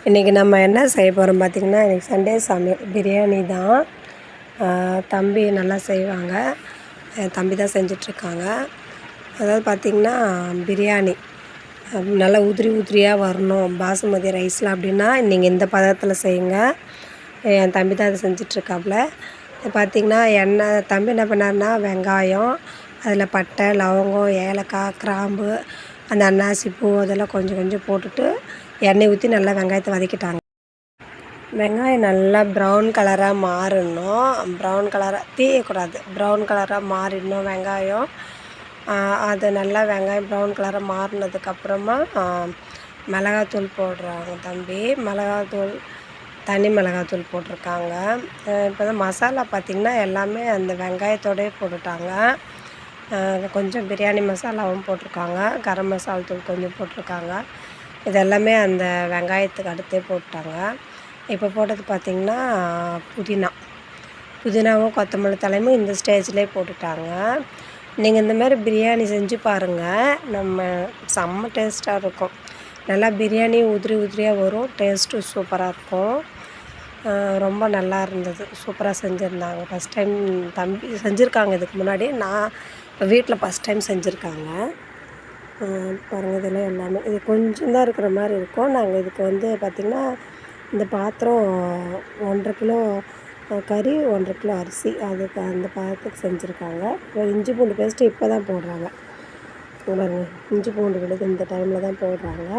இன்றைக்கி நம்ம என்ன செய்ய போகிறோம் பார்த்திங்கன்னா, இன்றைக்கி சண்டே சமையல் பிரியாணி தான். தம்பி நல்லா செய்வாங்க. என் தம்பி தான் செஞ்சிட்ருக்காங்க. அதாவது பார்த்திங்கன்னா, பிரியாணி நல்லா உதிரி உதிரியாக வரணும் பாசுமதி ரைஸில் அப்படின்னா, நீங்கள் இந்த பதத்தில் செய்யுங்க. என் தம்பி தான் அதை செஞ்சிட்ருக்காப்புல. பார்த்திங்கன்னா தம்பி என்ன பண்ணாருன்னா, வெங்காயம், அதில் பட்டை, லவங்கம், ஏலக்காய், கிராம்பு, அந்த அன்னாசி பூ அதெல்லாம் கொஞ்சம் கொஞ்சம் போட்டுட்டு எண்ணெய் ஊற்றி நல்லா வெங்காயத்தை வதக்கிட்டாங்க. வெங்காயம் நல்லா ப்ரௌன் கலராக மாறணும். ப்ரௌன் கலராக தீயக்கூடாது, ப்ரௌன் கலராக மாறிடணும் வெங்காயம். அது நல்லா வெங்காயம் ப்ரௌன் கலராக மாறினதுக்கப்புறமா மிளகாத்தூள் போடுறாங்க தம்பி. மிளகாத்தூள், தனி மிளகாத்தூள் போட்டிருக்காங்க. இப்போ தான் மசாலா பார்த்திங்கன்னா எல்லாமே அந்த வெங்காயத்தோடயே போட்டுட்டாங்க. கொஞ்சம் பிரியாணி மசாலாவும் போட்டிருக்காங்க, கரம் மசாலா தூள் கொஞ்சம் போட்டிருக்காங்க. இது எல்லாமே அந்த வெங்காயத்துக்கு அடுத்தே போட்டாங்க. இப்போ போட்டது பார்த்திங்கன்னா புதினாவும் கொத்தமல்லி தலையும் இந்த ஸ்டேஜ்லேயே போட்டுட்டாங்க. நீங்கள் இந்த மாதிரி பிரியாணி செஞ்சு பாருங்கள், நம்ம செம்ம டேஸ்ட்டாக இருக்கும். நல்லா பிரியாணி உதிரி உதிரியாக வரும், டேஸ்ட்டும் சூப்பராக இருக்கும். ரொம்ப நல்லா இருந்தது, சூப்பராக செஞ்சுருந்தாங்க. ஃபஸ்ட் டைம் தம்பி செஞ்சுருக்காங்க, இதுக்கு முன்னாடி நான் இப்போ வீட்டில் ஃபஸ்ட் டைம் செஞ்சுருக்காங்க. பாருங்கள், இதெல்லாம் எல்லாமே இது கொஞ்சம் தான் இருக்கிற மாதிரி இருக்கும். நாங்கள் இதுக்கு வந்து பார்த்திங்கன்னா, இந்த பாத்திரம் 1.5 கிலோ கறி, 1.5 கிலோ அரிசி, அதுக்கு அந்த பாத்திரத்துக்கு செஞ்சுருக்காங்க. இப்போ இஞ்சி பூண்டு பேஸ்ட்டு இப்போ தான் போடுறாங்க. பாருங்கள், இஞ்சி பூண்டு விழுது இந்த டைமில் தான் போடுறாங்க.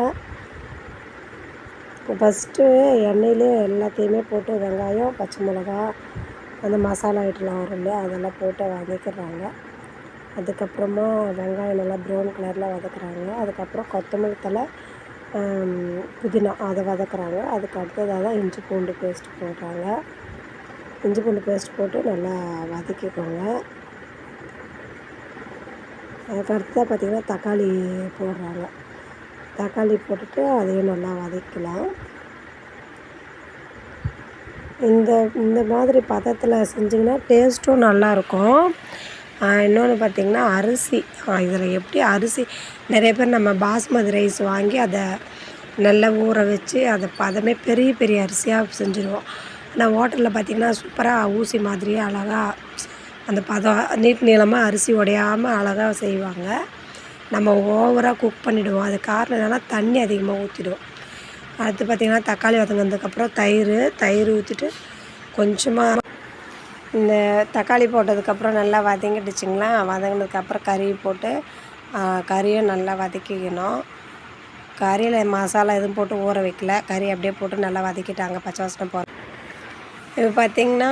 ஃபஸ்ட்டு எண்ணெயிலே எல்லாத்தையுமே போட்டு வெங்காயம், பச்சை மிளகா, அந்த மசாலா ஐட்டம்லாம் வரும் இல்லையா, அதெல்லாம் போட்டு வதக்கிடுறாங்க. அதுக்கப்புறமா வெங்காயம் நல்லா ப்ரௌன் கலரில் வதக்குறாங்க. அதுக்கப்புறம் கொத்தமல்லி தழை, புதினா அதை வதக்குறாங்க. அதுக்கு அடுத்ததாக தான் இஞ்சி பூண்டு பேஸ்ட் போடுறாங்க. இஞ்சி பூண்டு பேஸ்ட் போட்டு நல்லா வதக்கிக்கோங்க. அதுக்கு அடுத்ததாக பார்த்திங்கன்னா தக்காளி போடுறாங்க. தக்காளி போட்டுட்டு அதையும் நல்லா வதக்கலாம். இந்த மாதிரி பதத்தில் செஞ்சிங்கன்னா டேஸ்ட்டும் நல்லாயிருக்கும். இன்னொன்று பார்த்திங்கன்னா அரிசி, இதில் எப்படி அரிசி நிறைய பேர் நம்ம பாஸ்மதி ரைஸ் வாங்கி அதை நல்லா ஊற வச்சு அதை பதமே பெரிய பெரிய அரிசியாக செஞ்சுருவோம். ஆனால் ஹோட்டலில் பார்த்திங்கன்னா சூப்பராக ஊசி மாதிரியே அழகாக அந்த பதம் நீளமாக அரிசி உடையாமல் அழகாக செய்வாங்க. நம்ம ஓவராக குக் பண்ணிவிடுவோம். அது காரணம் என்னென்னா, தண்ணி அதிகமாக ஊற்றிடுவோம். அடுத்து பார்த்திங்கன்னா தக்காளி வதங்கினதுக்கப்புறம் தயிர் ஊற்றிட்டு கொஞ்சமாக இந்த தக்காளி போட்டதுக்கப்புறம் நல்லா வதங்கிடுச்சிங்களா, வதங்கினதுக்கப்புறம் கறி போட்டு கறியும் நல்லா வதக்கிக்கணும். கறியில் மசாலா எதுவும் போட்டு ஊற வைக்கல, கறி அப்படியே போட்டு நல்லா வதக்கிட்டாங்க, பச்சை வாசனை போகிற. இப்போ பார்த்திங்கன்னா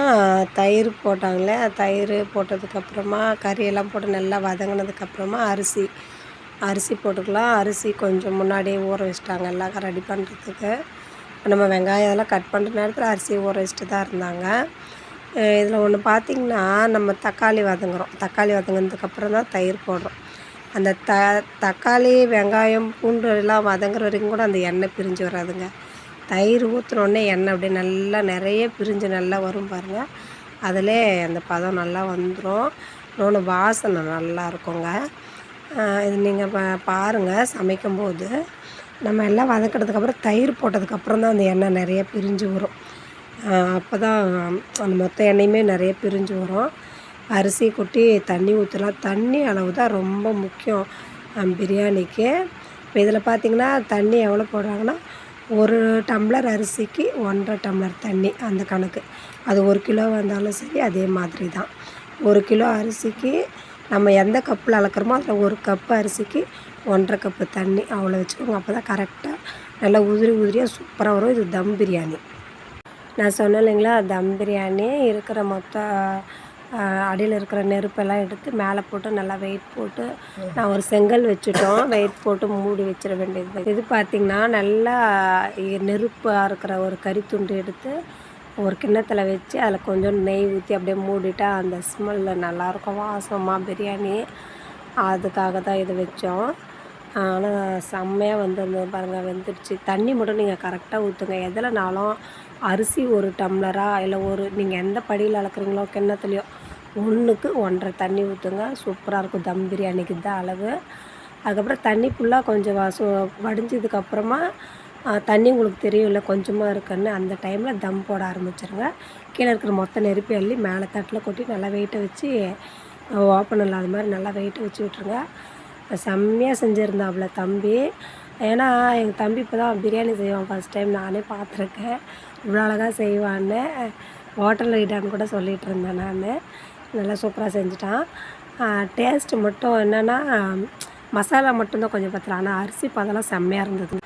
தயிர் போட்டாங்களே, தயிர் போட்டதுக்கப்புறமா கறியெல்லாம் போட்டு நல்லா வதங்கினதுக்கப்புறமா அரிசி போட்டுக்கலாம். அரிசி கொஞ்சம் முன்னாடியே ஊற வச்சுட்டாங்க எல்லாம் ரெடி பண்ணுறதுக்கு. நம்ம வெங்காயம் அதெல்லாம் கட் பண்ணுற நேரத்தில் அரிசி ஊற வச்சுட்டு தான் இருந்தாங்க. இதில் ஒன்று பார்த்திங்கன்னா, நம்ம தக்காளி வதங்கினதுக்கப்புறம் தான் தயிர் போடுறோம். அந்த தக்காளி, வெங்காயம், பூண்டு எல்லாம் வதங்குற வரைக்கும் கூட அந்த எண்ணெய் பிரிஞ்சு வராதுங்க. தயிர் ஊற்றினோடனே எண்ணெய் அப்படியே நல்லா நிறைய பிரிஞ்சு நல்லா வரும் பாருங்கள். அதிலே அந்த பதம் நல்லா வந்துடும். இன்னொன்று வாசனை நல்லா இருக்குங்க. இது நீங்கள் பாருங்கள் சமைக்கும்போது. நம்ம எல்லாம் வதக்கினதுக்கப்புறம் தயிர் போட்டதுக்கப்புறம் தான் அந்த எண்ணெய் நிறைய பிரிஞ்சு வரும். அப்போ தான் அந்த மொத்த எண்ணெயுமே நிறைய பிரிஞ்சு வரும். அரிசி கொட்டி தண்ணி ஊற்றலாம். தண்ணி அளவு தான் ரொம்ப முக்கியம் பிரியாணிக்கு. இப்போ இதில் பார்த்திங்கன்னா தண்ணி எவ்வளோ போடுறாங்கன்னா, 1 டம்ளர் அரிசிக்கு 1.5 டம்ளர் தண்ணி, அந்த கணக்கு. அது 1 கிலோ வந்தாலும் சரி அதே மாதிரி தான். 1 கிலோ அரிசிக்கு நம்ம எந்த கப்பில் அளக்குறோமோ அதில் 1 கப்பு அரிசிக்கு 1.5 கப்பு தண்ணி, அவ்வளோ வச்சுக்கோங்க. அப்போ தான் கரெக்டாக நல்லா உதிரி உதிரியாக சூப்பராக வரும். இது தம் பிரியாணி. நான் சொன்னேன் இல்லைங்களா, தம் பிரியாணி இருக்கிற மொத்த அடியில் இருக்கிற நெருப்பெல்லாம் எடுத்து மேலே போட்டு நல்லா வெயிட் போட்டு நான் ஒரு செங்கல் வச்சுட்டோம், வெயிட் போட்டு மூடி வச்சிட வேண்டியது. இது பார்த்திங்கன்னா நல்லா நெருப்பாக இருக்கிற ஒரு கறி துண்டு எடுத்து ஒரு கிண்ணத்தில் வச்சு அதில் கொஞ்சம் நெய் ஊற்றி அப்படியே மூடிட்டால் அந்த ஸ்மெல்லு நல்லாயிருக்கும், வாசமாக பிரியாணி. அதுக்காக தான் இது வச்சோம். ஆனால் செம்மையாக வந்திருந்தது பாருங்கள், வெந்துடுச்சு. தண்ணி மட்டும் நீங்கள் கரெக்டாக ஊற்றுங்க. எதுலனாலும் அரிசி 1 டம்ளரா இல்லை நீங்கள் எந்த படியில் அளக்குறீங்களோ கிண்ணத்துலையோ 1க்கு 1.5 தண்ணி ஊற்றுங்க. சூப்பராக இருக்கும் தம் பிரியாணிக்கு தான் அளவு. அதுக்கப்புறம் தண்ணி ஃபுல்லாக கொஞ்சம் வடிஞ்சதுக்கப்புறமா தண்ணி உங்களுக்கு தெரியும்ல கொஞ்சமாக இருக்குன்னு, அந்த டைமில் தம் போட ஆரம்பிச்சிருங்க. கீழே இருக்கிற மொத்த நெருப்பையும் அள்ளி மேலே தட்டில் கொட்டி நல்லா வெயிட்டை வச்சு ஓப்பன் இல்லாத மாதிரி நல்லா வெயிட்டை வச்சு விட்ருங்க. செம்மையாக செஞ்சுருந்தாப்புல தம்பி. ஏன்னா எங்கள் தம்பி இப்போ தான் பிரியாணி செய்வான் ஃபஸ்ட் டைம், நானே பார்த்துருக்கேன் இவ்வளோ அழகாக செய்வான்னு. ஹோட்டலில் வைடான்னு கூட சொல்லிகிட்டு இருந்தேன் நான். நல்லா சூப்பராக செஞ்சுட்டான். டேஸ்ட்டு மட்டும் என்னென்னா மசாலா மட்டும்தான் கொஞ்சம் பத்தல, ஆனால் அரிசி பதெல்லாம் செம்மையாக இருந்தது.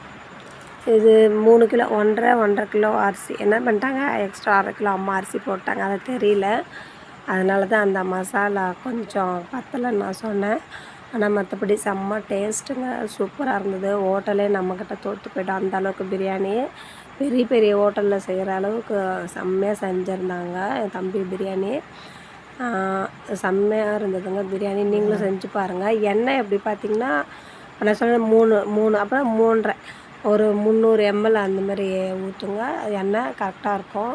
இது 3 கிலோ 1.5 கிலோ அரிசி என்ன பண்ணிட்டாங்க, எக்ஸ்ட்ரா 1/2 கிலோ அம்மா அரிசி போட்டாங்க, அது தெரியல. அதனால தான் அந்த மசாலா கொஞ்சம் பத்தலைன்னு நான் சொன்னேன். ஆனால் மற்றபடி செம்ம டேஸ்ட்டுங்க, சூப்பராக இருந்தது. ஹோட்டலே நம்மக்கிட்ட தோற்று போய்ட்டோம், அந்தளவுக்கு பிரியாணி பெரிய பெரிய ஹோட்டலில் செய்கிற அளவுக்கு செம்மையாக செஞ்சுருந்தாங்க என் தம்பி பிரியாணி. செம்மையாக இருந்ததுங்க பிரியாணி. நீங்களும் செஞ்சு பாருங்கள். எண்ணெய் எப்படி பார்த்திங்கன்னா நான் சொன்னேன் 3 அப்புறம் 3.5 ஒரு 300 ml அந்த மாதிரி ஊற்றுங்க. எண்ணெய் கரெக்டாக இருக்கும்.